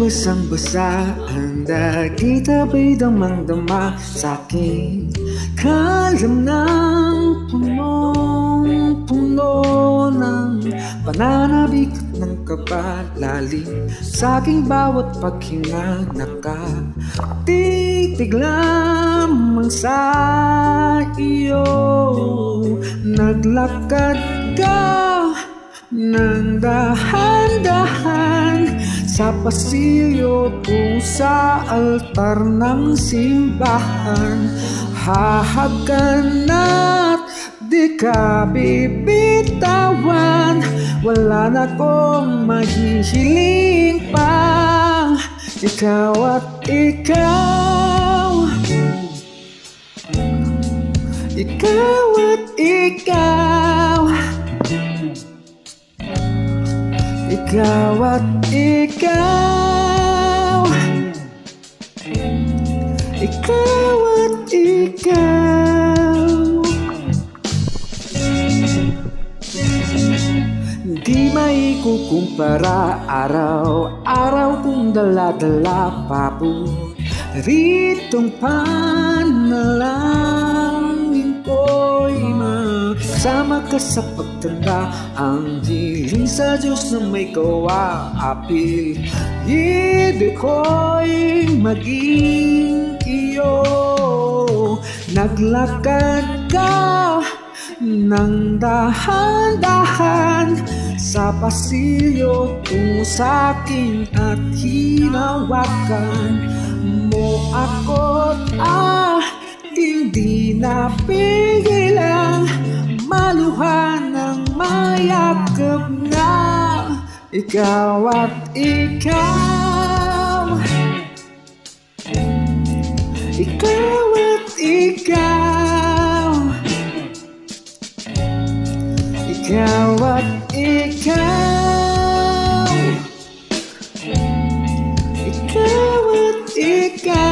basang-basa, handa kita ba'y damang-dama sa'king kalam ng punong-puno ng pananabik at ng kabalalim sa'king bawat paghinga. Nakatitig lamang sa iyo, naglakad ka ng dahan-dahan sa pasilyo tungo sa altar ng simbahan. Hahagan at di ka bibitawan, wala na akong mahihiling pa. Ikaw at ikaw, ikaw at ikaw, ikaw at ikaw, ikaw at ikaw. Di maikukumpara, araw-araw kong dala-dala paboritong panalangin ko'y makasama ka sa pagtanda. Ang hiling sa Diyos na may kawaapil, hindi ko'y maging iyo. Naglakad ka ng dahan-dahan sa pasilyo tungo sa'kin at hinawakan mo ako't hindi napigilang maluhan ng mayakap na ikaw at ikaw, ikaw at ikaw, ikaw at ikaw, ikaw at ikaw.